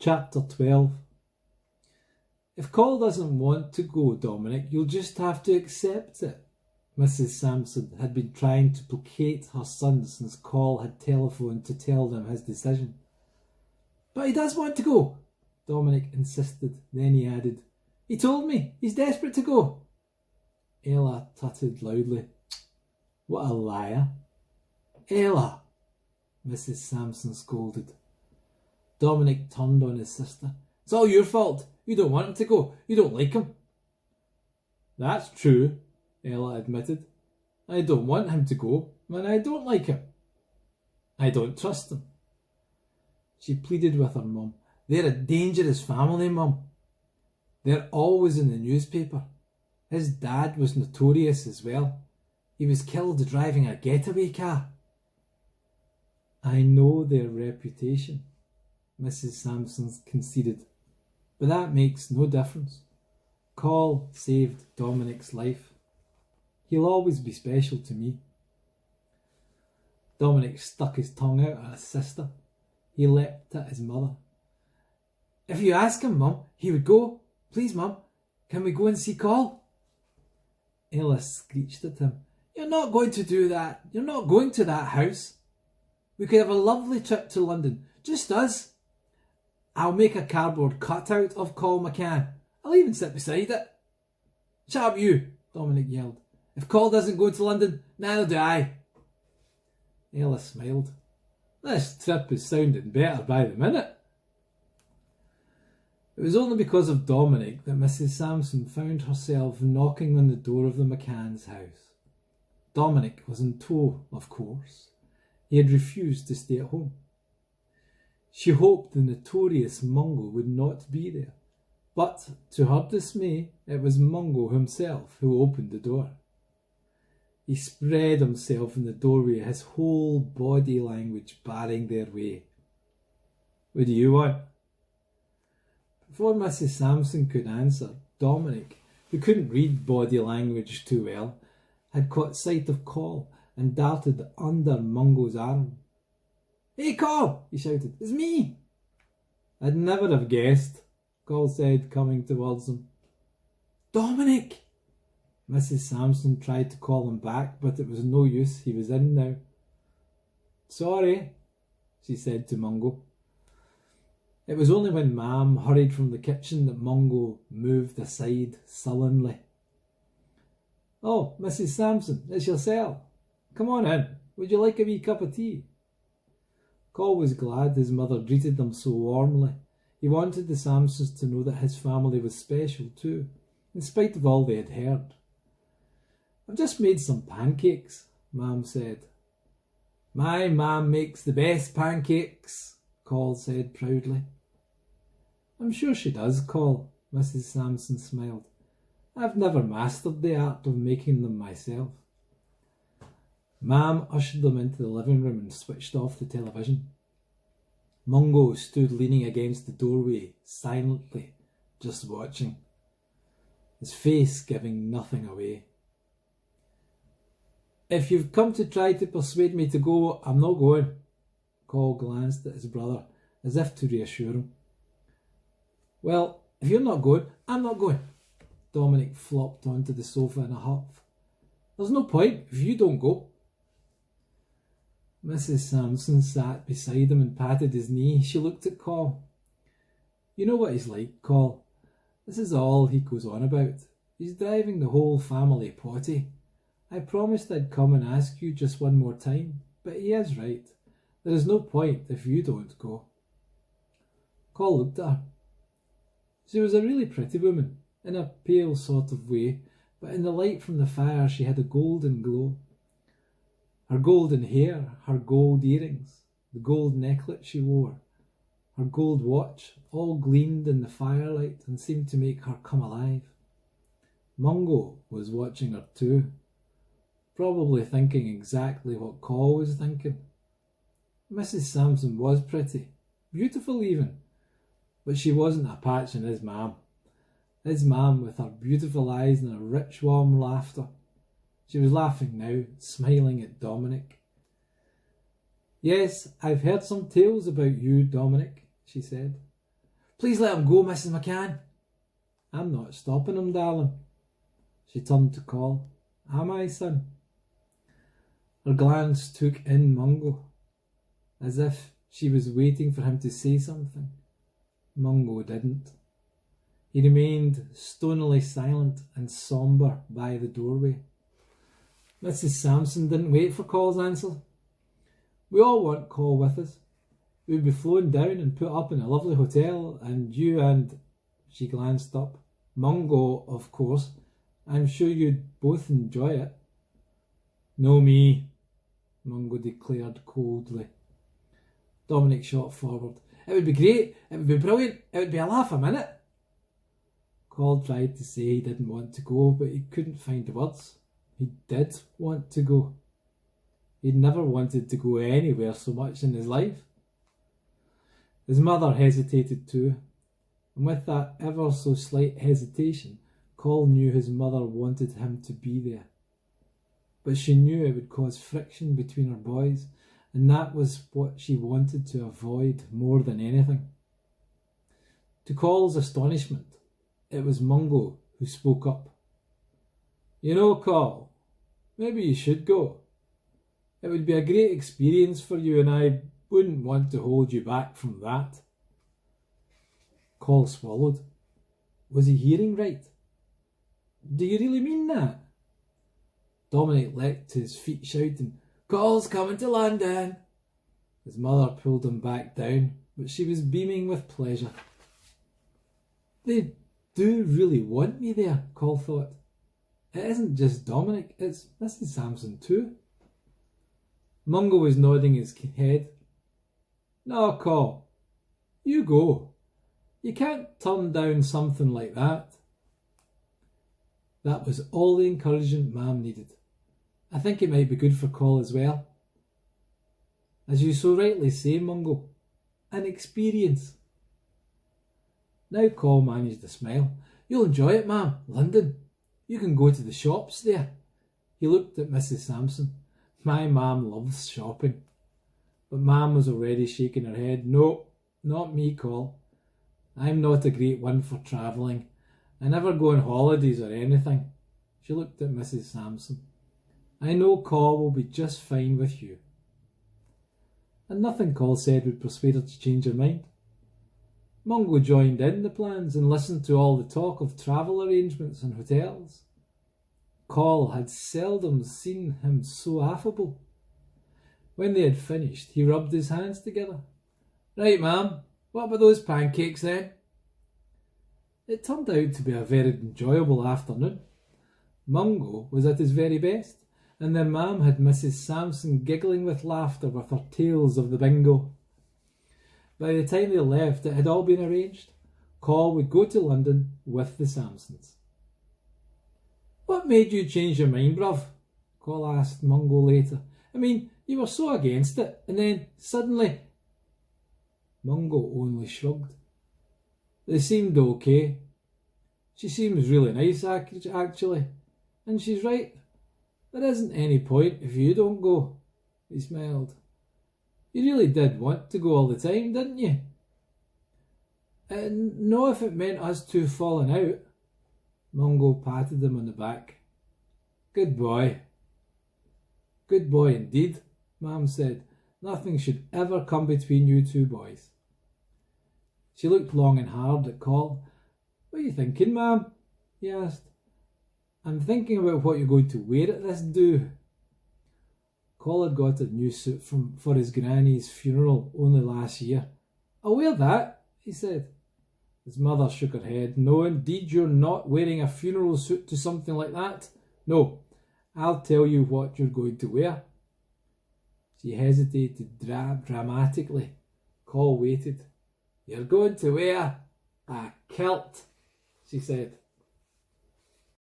Chapter 12. If Col doesn't want to go, Dominic, you'll just have to accept it. Mrs. Sampson had been trying to placate her son since Col had telephoned to tell them his decision. But he does want to go, Dominic insisted. Then he added, he told me he's desperate to go. Ella tutted loudly. What a liar. Ella, Mrs. Sampson scolded. Dominic turned on his sister. It's all your fault. You don't want him to go. You don't like him. That's true, Ella admitted. I don't want him to go, and I don't like him. I don't trust him. She pleaded with her mum. They're a dangerous family, Mum. They're always in the newspaper. His dad was notorious as well. He was killed driving a getaway car. I know their reputation, Mrs. Sampson conceded, but that makes no difference. Col saved Dominic's life. He'll always be special to me. Dominic stuck his tongue out at his sister. He leapt at his mother. If you ask him, Mum, he would go. Please, Mum, can we go and see Col? Ella screeched at him. You're not going to do that. You're not going to that house. We could have a lovely trip to London, just us. I'll make a cardboard cutout of Col McCann. I'll even sit beside it. Shut up you, Dominic yelled. If Col doesn't go to London, neither do I. Ella smiled. This trip is sounding better by the minute. It was only because of Dominic that Mrs. Sampson found herself knocking on the door of the McCann's house. Dominic was in tow, of course. He had refused to stay at home. She hoped the notorious Mungo would not be there, but to her dismay, it was Mungo himself who opened the door. He spread himself in the doorway, his whole body language barring their way. What do you want? Before Mrs. Sampson could answer, Dominic, who couldn't read body language too well, had caught sight of Col and darted under Mungo's arm. Hey, Col, he shouted, it's me. I'd never have guessed, Col said, coming towards him. Dominic! Mrs. Sampson tried to call him back, but it was no use. He was in now. Sorry, she said to Mungo. It was only when Mam hurried from the kitchen that Mungo moved aside sullenly. Oh, Mrs. Sampson, it's yourself. Come on in. Would you like a wee cup of tea? Col was glad his mother greeted them so warmly. He wanted the Sampsons to know that his family was special too, in spite of all they had heard. I've just made some pancakes, Mam said. My Mam makes the best pancakes, Col said proudly. I'm sure she does, Col, Mrs. Sampson smiled. I've never mastered the art of making them myself. Mam ushered them into the living room and switched off the television. Mungo stood leaning against the doorway, silently, just watching, his face giving nothing away. If you've come to try to persuade me to go, I'm not going. Col glanced at his brother, as if to reassure him. Well, if you're not going, I'm not going. Dominic flopped onto the sofa in a huff. There's no point if you don't go. Mrs. Sampson sat beside him and patted his knee. She looked at Col. You know what he's like, Col. This is all he goes on about. He's driving the whole family potty. I promised I'd come and ask you just one more time, but he is right. There is no point if you don't go. Col looked at her. She was a really pretty woman, in a pale sort of way, but in the light from the fire she had a golden glow. Her golden hair, her gold earrings, the gold necklet she wore, her gold watch, all gleamed in the firelight and seemed to make her come alive. Mungo was watching her too, probably thinking exactly what Col was thinking. Mrs. Sampson was pretty, beautiful even, but she wasn't a patch on his mam. His mam with her beautiful eyes and her rich warm laughter. She was laughing now, smiling at Dominic. Yes, I've heard some tales about you, Dominic, she said. Please let him go, Mrs. McCann. I'm not stopping him, darling. She turned to Call. Am I, son? Her glance took in Mungo, as if she was waiting for him to say something. Mungo didn't. He remained stonily silent and sombre by the doorway. Mrs. Sampson didn't wait for Call's answer. We all want Call with us. We'd be flown down and put up in a lovely hotel, and you and... She glanced up. Mungo, of course. I'm sure you'd both enjoy it. No me, Mungo declared coldly. Dominic shot forward. It would be great. It would be brilliant. It would be a laugh a minute. Call tried to say he didn't want to go, but he couldn't find the words. He did want to go. He'd never wanted to go anywhere so much in his life. His mother hesitated too, and with that ever so slight hesitation, Call knew his mother wanted him to be there. But she knew it would cause friction between her boys, and that was what she wanted to avoid more than anything. To Call's astonishment, it was Mungo who spoke up. You know, Call, maybe you should go. It would be a great experience for you, and I wouldn't want to hold you back from that. Call swallowed. Was he hearing right? Do you really mean that? Dominic leapt to his feet shouting, Call's coming to London. His mother pulled him back down, but she was beaming with pleasure. They do really want me there, Call thought. It isn't just Dominic, it's Mrs. Sampson too. Mungo was nodding his head. No, Call, you go. You can't turn down something like that. That was all the encouragement Mam needed. I think it might be good for Call as well. As you so rightly say, Mungo, an experience. Now Call managed a smile. You'll enjoy it, Mam. London. You can go to the shops there. He looked at Mrs. Sampson. My Mam loves shopping. But Mam was already shaking her head. No, not me, Call. I'm not a great one for travelling. I never go on holidays or anything. She looked at Mrs. Sampson. I know Call will be just fine with you. And nothing Call said would persuade her to change her mind. Mungo joined in the plans and listened to all the talk of travel arrangements and hotels. Call had seldom seen him so affable. When they had finished, he rubbed his hands together. Right, Mam, what about those pancakes then? It turned out to be a very enjoyable afternoon. Mungo was at his very best, and their Mam had Mrs. Sampson giggling with laughter with her tales of the bingo. By the time they left, it had all been arranged. Call would go to London with the Sampsons. What made you change your mind, bruv? Call asked Mungo later. I mean, you were so against it, and then suddenly... Mungo only shrugged. They seemed okay. She seems really nice, actually. And she's right. There isn't any point if you don't go. He smiled. You really did want to go all the time, didn't you? No, if it meant us two falling out. Mungo patted him on the back. Good boy. Good boy indeed, Mam said. Nothing should ever come between you two boys. She looked long and hard at Call. What are you thinking, Mam? He asked. I'm thinking about what you're going to wear at this do. Call had got a new suit for his granny's funeral only last year. I'll wear that, he said. His mother shook her head. No, indeed, you're not wearing a funeral suit to something like that. No, I'll tell you what you're going to wear. She hesitated dramatically. Call waited. You're going to wear a kilt, she said.